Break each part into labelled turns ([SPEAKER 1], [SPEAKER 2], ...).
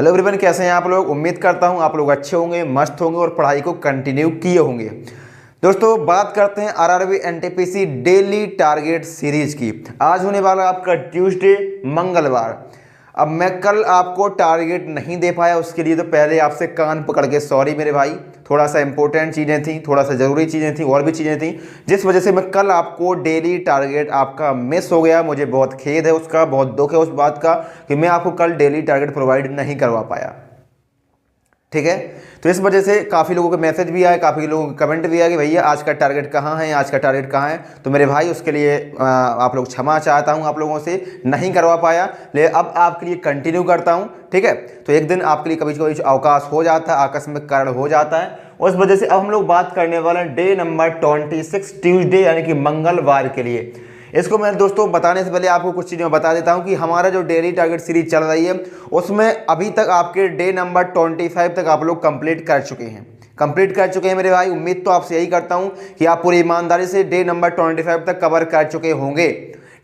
[SPEAKER 1] Hello everyone, कैसे हैं आप लोग। उम्मीद करता हूं आप लोग अच्छे होंगे, मस्त होंगे और पढ़ाई को कंटिन्यू किए होंगे। दोस्तों, बात करते हैं RRB NTPC daily target series की। आज होने वाला आपका ट्यूसडे मंगलवार। अब मैं कल आपको टारगेट नहीं दे पाया, उसके लिए तो पहले आपसे कान पकड़ के सॉरी मेरे भाई। थोड़ा सा इंपॉर्टेंट चीज़ें थी, थोड़ा सा ज़रूरी चीज़ें थी, और भी चीज़ें थी, जिस वजह से मैं कल आपको डेली टारगेट आपका मिस हो गया। मुझे बहुत खेद है उसका, बहुत दुख है उस बात का कि मैं आपको कल डेली टारगेट प्रोवाइड नहीं करवा पाया। ठीक है, तो इस वजह से काफ़ी लोगों के मैसेज भी आए, काफ़ी लोगों के कमेंट भी आए कि भैया आज का टारगेट कहाँ है, आज का टारगेट कहाँ है। तो मेरे भाई उसके लिए आप लोग क्षमा चाहता हूँ आप लोगों से, नहीं करवा पाया। लेकिन अब आपके लिए कंटिन्यू करता हूँ। ठीक है, तो एक दिन आपके लिए कभी कभी अवकाश हो जाता है, आकस्मिक कारण हो जाता है। उस वजह से अब हम लोग बात करने वाले हैं डे नंबर 26 ट्यूसडे यानी कि मंगलवार के लिए। इसको मैं दोस्तों बताने से पहले आपको कुछ चीज़ें बता देता हूं कि हमारा जो डेली टारगेट सीरीज चल रही है उसमें अभी तक आपके डे नंबर 25 तक आप लोग कंप्लीट कर चुके हैं मेरे भाई। उम्मीद तो आपसे यही करता हूं कि आप पूरी ईमानदारी से डे नंबर 25 तक कवर कर चुके होंगे।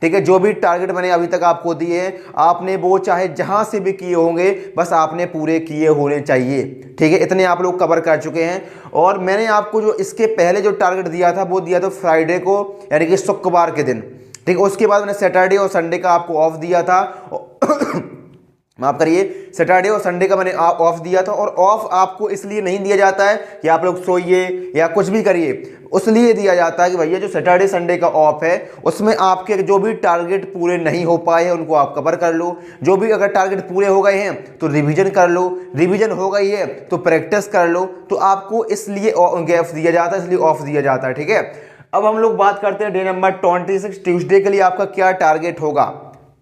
[SPEAKER 1] ठीक है, जो भी टारगेट मैंने अभी तक आपको दिए हैं आपने वो चाहे जहां से भी किए होंगे, बस आपने पूरे किए होने चाहिए। ठीक है, इतने आप लोग कवर कर चुके हैं। और मैंने आपको जो इसके पहले जो टारगेट दिया था वो दिया था फ्राइडे को, यानी कि शुक्रवार के दिन। ठीक है, उसके बाद मैंने सैटरडे और संडे का आपको ऑफ दिया था। माफ करिए, सैटरडे और संडे का मैंने ऑफ दिया था। और ऑफ आपको इसलिए नहीं दिया जाता है कि आप लोग सोइए या कुछ भी करिए, उसलिए दिया जाता है कि भैया जो सैटरडे संडे का ऑफ है उसमें आपके जो भी टारगेट पूरे नहीं हो पाए हैं उनको आप कवर कर लो। जो भी अगर टारगेट पूरे हो गए हैं तो रिवीजन कर लो, रिवीजन हो गई है तो प्रैक्टिस कर लो। तो आपको इसलिए गैप दिया जाता है, इसलिए ऑफ दिया जाता है। ठीक है, अब हम लोग बात करते हैं डे नंबर 26 ट्यूसडे के लिए आपका क्या टारगेट होगा।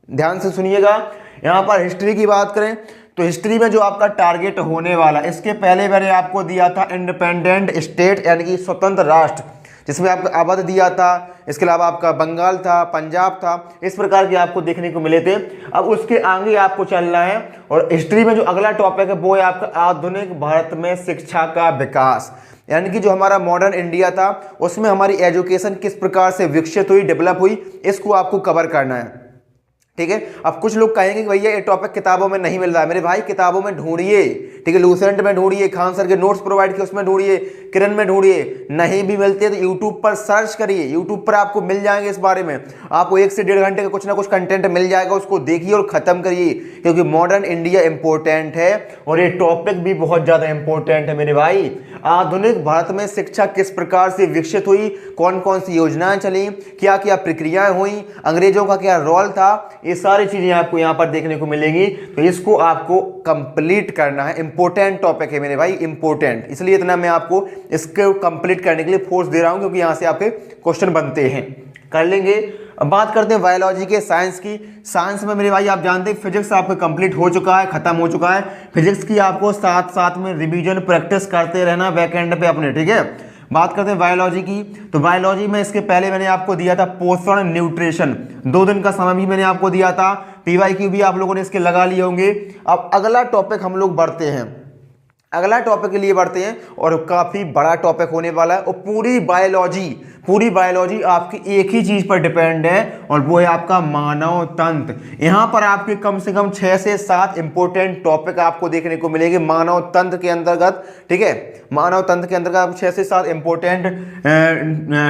[SPEAKER 1] ध्यान से सुनिएगा। यहां पर हिस्ट्री की बात करें तो हिस्ट्री में जो आपका टारगेट होने वाला, इसके पहले मैंने आपको दिया था इंडिपेंडेंट स्टेट यानी कि स्वतंत्र राष्ट्र, जिसमें आपका अवध दिया था। इसके अलावा आपका बंगाल था, पंजाब था, इस प्रकार के आपको देखने को मिले थे। अब उसके आगे आपको चलना है और हिस्ट्री में जो अगला टॉपिक है वो है आपका आधुनिक भारत में शिक्षा का विकास, यानी कि जो हमारा मॉडर्न इंडिया था उसमें हमारी एजुकेशन किस प्रकार से विकसित हुई, डेवलप हुई, इसको आपको कवर करना है। ठीक है, अब कुछ लोग कहेंगे कि भैया ये टॉपिक किताबों में नहीं मिल रहा है। मेरे भाई किताबों में ढूंढिए, ठीक है, लूसेंट में ढूंढिए, खान सर के नोट्स प्रोवाइड किए उसमें ढूंढिए, किरण में ढूंढिए। नहीं भी मिलते तो यूट्यूब पर सर्च करिए, यूट्यूब पर आपको मिल जाएंगे इस बारे में। आपको 1 से 1.5 घंटे का कुछ ना कुछ कंटेंट मिल जाएगा, उसको देखिए और खत्म करिए, क्योंकि मॉडर्न इंडिया इंपॉर्टेंट है और ये टॉपिक भी बहुत ज्यादा इंपॉर्टेंट है मेरे भाई। आधुनिक भारत में शिक्षा किस प्रकार से विकसित हुई, कौन कौन सी योजनाएं चली, क्या क्या प्रक्रियाएं हुई, अंग्रेजों का क्या रोल था, ये सारी चीजें आपको यहां पर देखने को मिलेंगी। तो इसको आपको कंप्लीट करना है, इंपॉर्टेंट टॉपिक है मेरे भाई, इंपॉर्टेंट, इसलिए इतना मैं आपको इसको कंप्लीट करने के लिए फोर्स दे रहा हूं, क्योंकि यहां से आपके क्वेश्चन बनते हैं। कर लेंगे। अब बात करते हैं बायोलॉजी के, साइंस की। साइंस में मेरे भाई आप जानते हैं फिजिक्स आपका कंप्लीट हो चुका है, खत्म हो चुका है। फिजिक्स की आपको साथ साथ में रिवीजन प्रैक्टिस करते रहना बैकएंड पे अपने। ठीक है, बात करते हैं बायोलॉजी की। तो बायोलॉजी में इसके पहले मैंने आपको दिया था पोषण न्यूट्रिशन, 2 दिन का समय भी मैंने आपको दिया था। पीवाईक्यू भी आप लोगों ने इसके लगा लिए होंगे। अब अगला टॉपिक हम लोग बढ़ते हैं, अगला टॉपिक के लिए बढ़ते हैं और काफी बड़ा टॉपिक होने वाला है। और पूरी बायोलॉजी आपकी एक ही चीज पर डिपेंड है और वो है आपका मानव तंत्र। यहां पर आपके कम से कम 6 से 7 इंपोर्टेंट टॉपिक आपको देखने को मिलेंगे मानव तंत्र के अंतर्गत। ठीक है, मानव तंत्र के अंतर्गत आपको 6 से 7 इंपोर्टेंट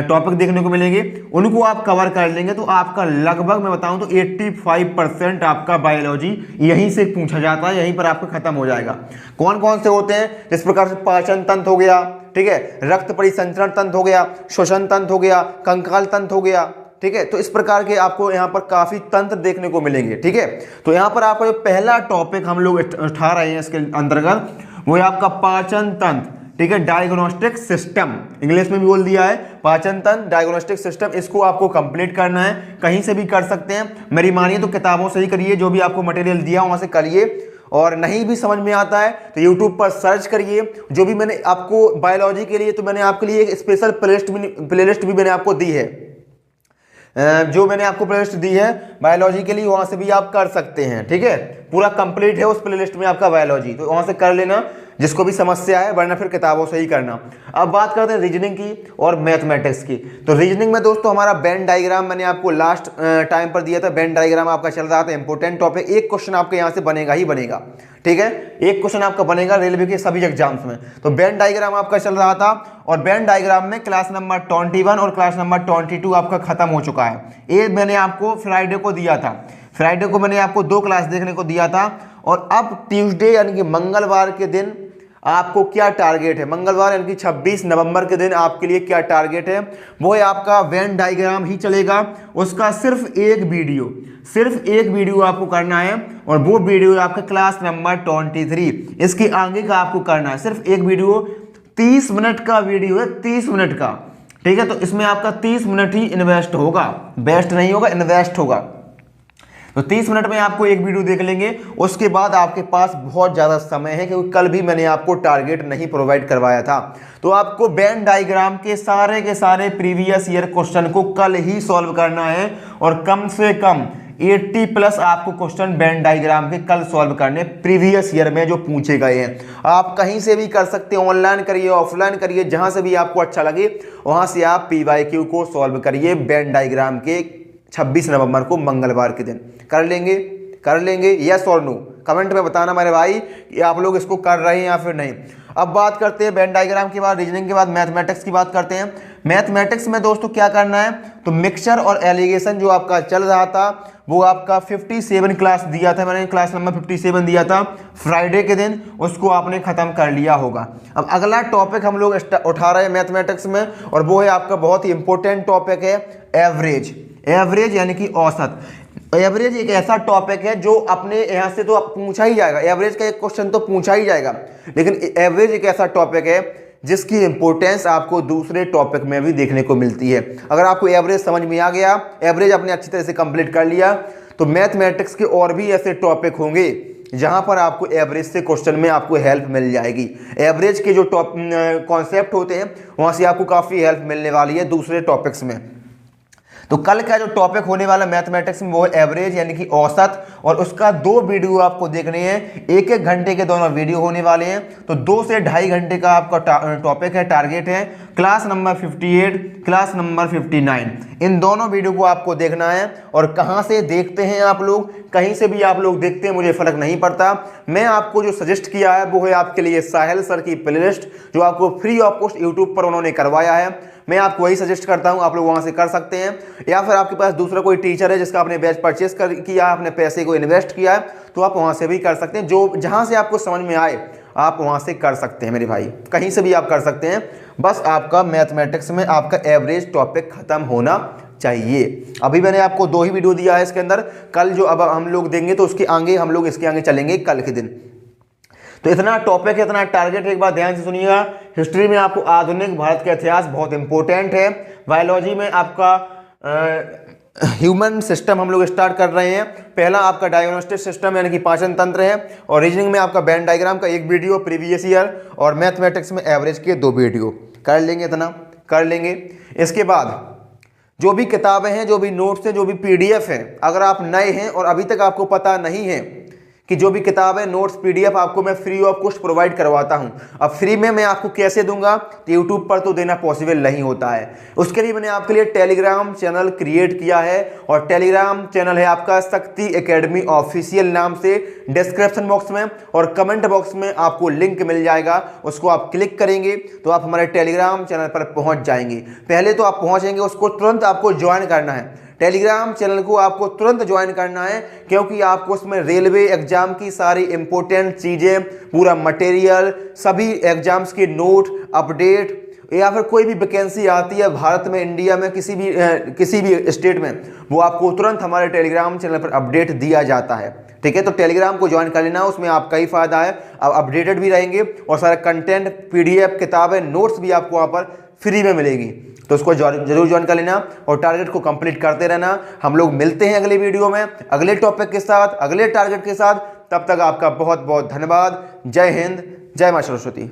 [SPEAKER 1] टॉपिक देखने को मिलेंगे। उनको आप कवर कर लेंगे तो आपका लगभग मैं बताऊं तो 85% आपका बायोलॉजी यहीं से पूछा जाता है, यहीं पर आपका खत्म हो जाएगा। कौन कौन से होते हैं, जिस प्रकार से पाचन तंत्र हो गया, ठीक है, रक्त परिसंचरण तंत्र हो गया, श्वसन तंत्र हो गया, कंकाल तंत्र हो गया। ठीक है, तो इस प्रकार के आपको यहाँ पर काफी तंत्र देखने को मिलेंगे। ठीक है, तो यहाँ पर आपका जो पहला टॉपिक हम लोग उठा रहे हैं इसके अंतर्गत वो है आपका पाचन तंत्र। ठीक है, डायग्नोस्टिक सिस्टम, इंग्लिश में भी बोल दिया है, पाचन तंत्र डायग्नोस्टिक सिस्टम, इसको आपको कंप्लीट करना है। कहीं से भी कर सकते हैं, मेरी मानिए तो किताबों से ही करिए, जो भी आपको मटेरियल दिया वहां से करिए। और नहीं भी समझ में आता है तो YouTube पर सर्च करिए। जो भी मैंने आपको बायोलॉजी के लिए, तो मैंने आपके लिए एक स्पेशल प्लेलिस्ट भी मैंने आपको दी है, जो मैंने आपको प्लेलिस्ट दी है बायोलॉजी के लिए, वहां से भी आप कर सकते हैं। ठीक है, पूरा कंप्लीट है उस प्लेलिस्ट में आपका बायोलॉजी, तो वहां से कर लेना। जिसको भी समस्या है, वरना फिर किताबों से ही करना। अब बात करते हैं रीजनिंग की और मैथमेटिक्स की। तो रीजनिंग में दोस्तों हमारा वेन डायग्राम मैंने आपको लास्ट टाइम पर दिया था, वेन डायग्राम आपका चल रहा था, इंपॉर्टेंट टॉपिक। एक क्वेश्चन आपके यहाँ से बनेगा ही बनेगा, ठीक है, एक क्वेश्चन आपका बनेगा रेलवे के सभी एग्जाम्स में। तो वेन डायग्राम आपका चल रहा था, और वेन डायग्राम में क्लास नंबर 21 और क्लास नंबर 22 आपका खत्म हो चुका है। ये मैंने आपको फ्राइडे को दिया था, फ्राइडे को मैंने आपको 2 क्लास देखने को दिया था। और अब ट्यूसडे यानी कि मंगलवार के दिन आपको क्या टारगेट है, मंगलवार यानी कि 26 नवंबर के दिन आपके लिए क्या टारगेट है, वो है आपका वेन डायग्राम ही चलेगा। उसका सिर्फ एक वीडियो आपको करना है, और वो वीडियो आपका क्लास नंबर 23, इसके आगे का आपको करना है। सिर्फ एक वीडियो, 30 मिनट का वीडियो है, 30 मिनट का, ठीक है। तो इसमें आपका 30 मिनट ही इन्वेस्ट होगा, बेस्ट नहीं होगा, इन्वेस्ट होगा। तो 30 मिनट में आपको एक वीडियो देख लेंगे, उसके बाद आपके पास बहुत ज़्यादा समय है, क्योंकि कल भी मैंने आपको टारगेट नहीं प्रोवाइड करवाया था। तो आपको वेन डायग्राम के सारे प्रीवियस ईयर क्वेश्चन को कल ही सॉल्व करना है, और कम से कम 80+ आपको क्वेश्चन वेन डायग्राम के कल सॉल्व करने, प्रीवियस ईयर में जो पूछे गए हैं। आप कहीं से भी कर सकते हैं, ऑनलाइन करिए, ऑफलाइन करिए, जहां से भी आपको अच्छा लगे वहां से आप PYQ को सॉल्व करिए वेन डायग्राम के 26 नवंबर को मंगलवार के दिन। कर लेंगे यस और नो, कमेंट में बताना मेरे भाई कि आप लोग इसको कर रहे हैं या फिर नहीं। अब बात करते हैं वेन डायग्राम के बाद, रीजनिंग के बाद मैथमेटिक्स की बात करते हैं। मैथमेटिक्स में दोस्तों क्या करना है, तो मिक्सचर और एलिगेशन जो आपका चल रहा था, वो आपका 57 क्लास दिया था मैंने, क्लास नंबर 57 दिया था फ्राइडे के दिन, उसको आपने खत्म कर लिया होगा। अब अगला टॉपिक हम लोग उठा रहे हैं मैथमेटिक्स में, और वो है आपका बहुत ही इंपॉर्टेंट टॉपिक है एवरेज यानी कि औसत। एवरेज एक ऐसा टॉपिक है जो अपने यहाँ से तो पूछा ही जाएगा, एवरेज का एक क्वेश्चन तो पूछा ही जाएगा, लेकिन एवरेज एक ऐसा टॉपिक है जिसकी इंपॉर्टेंस आपको दूसरे टॉपिक में भी देखने को मिलती है। अगर आपको एवरेज समझ में आ गया, एवरेज आपने अच्छी तरह से कंप्लीट कर लिया, तो मैथमेटिक्स के और भी ऐसे टॉपिक होंगे जहां पर आपको एवरेज से क्वेश्चन में आपको हेल्प मिल जाएगी। एवरेज के जो कॉन्सेप्ट होते हैं वहां से आपको काफ़ी हेल्प मिलने वाली है दूसरे टॉपिक्स में। तो कल का जो टॉपिक होने वाला मैथमेटिक्स में वो है एवरेज यानी कि औसत, और उसका 2 वीडियो आपको देखने हैं, 1-1 घंटे के दोनों वीडियो होने वाले हैं। तो 2 से 2.5 घंटे का आपका टॉपिक है, टारगेट है क्लास नंबर 58, क्लास नंबर 59। इन दोनों वीडियो को आपको देखना है। और कहाँ से देखते हैं आप लोग, कहीं से भी आप लोग देखते हैं, मुझे फर्क नहीं पड़ता। मैं आपको जो सजेस्ट किया है वो है आपके लिए साहिल सर की प्लेलिस्ट, जो आपको फ्री ऑफ कॉस्ट यूट्यूब पर उन्होंने करवाया है। मैं आपको वही सजेस्ट करता हूं, आप लोग वहां से कर सकते हैं। या फिर आपके पास दूसरा कोई टीचर है जिसका आपने बैच परचेस किया, आपने पैसे को इन्वेस्ट किया है, तो आप वहां से भी कर सकते हैं। जो जहां से आपको समझ में आए आप वहां से कर सकते हैं मेरे भाई, कहीं से भी आप कर सकते हैं। बस आपका मैथमेटिक्स में आपका एवरेज टॉपिक खत्म होना चाहिए। अभी मैंने आपको 2 ही वीडियो दिया है इसके अंदर, कल जो अब हम लोग देंगे तो उसके आगे हम लोग इसके आगे चलेंगे कल के दिन। तो इतना टॉपिक है, इतना टारगेट, एक बार ध्यान से सुनिएगा। हिस्ट्री में आपको आधुनिक भारत का इतिहास बहुत इंपॉर्टेंट है। बायोलॉजी में आपका ह्यूमन सिस्टम हम लोग स्टार्ट कर रहे हैं। पहला आपका डायग्नोस्टिक सिस्टम यानी कि पाचन तंत्र है, और रीजनिंग में आपका वेन डायग्राम का 1 वीडियो प्रीवियस ईयर, और मैथमेटिक्स में एवरेज के 2 वीडियो कर लेंगे, इतना कर लेंगे। इसके बाद जो भी किताबें हैं, जो भी नोट्स हैं, जो भी PDF है, अगर आप नए हैं और अभी तक आपको पता नहीं है कि जो भी किताबें, नोट्स, PDF आपको मैं फ्री ऑफ कॉस्ट प्रोवाइड करवाता हूं। अब फ्री में मैं आपको कैसे दूंगा, तो यूट्यूब पर तो देना पॉसिबल नहीं होता है। उसके लिए मैंने आपके लिए टेलीग्राम चैनल क्रिएट किया है, और टेलीग्राम चैनल है आपका शक्ति एकेडमी ऑफिशियल नाम से। डिस्क्रिप्शन बॉक्स में और कमेंट बॉक्स में आपको लिंक मिल जाएगा, उसको आप क्लिक करेंगे तो आप हमारे टेलीग्राम चैनल पर पहुंच जाएंगे। पहले तो आप पहुंचेंगे, उसको तुरंत आपको ज्वाइन करना है, टेलीग्राम चैनल को आपको तुरंत ज्वाइन करना है, क्योंकि आपको उसमें रेलवे एग्जाम की सारी इंपॉर्टेंट चीज़ें, पूरा मटेरियल, सभी एग्जाम्स के नोट, अपडेट, या फिर कोई भी वैकेंसी आती है भारत में, इंडिया में, किसी भी स्टेट में, वो आपको तुरंत हमारे टेलीग्राम चैनल पर अपडेट दिया जाता है। ठीक है, तो टेलीग्राम को ज्वाइन कर लेना, उसमें आपका ही फायदा है, आप अपडेटेड भी रहेंगे, और सारा कंटेंट, PDF, किताबें, नोट्स भी आपको वहाँ पर फ्री में मिलेगी। तो उसको जरूर ज्वाइन कर लेना, और टारगेट को कंप्लीट करते रहना। हम लोग मिलते हैं अगले वीडियो में, अगले टॉपिक के साथ, अगले टारगेट के साथ। तब तक आपका बहुत बहुत धन्यवाद। जय हिंद, जय मां सरस्वती।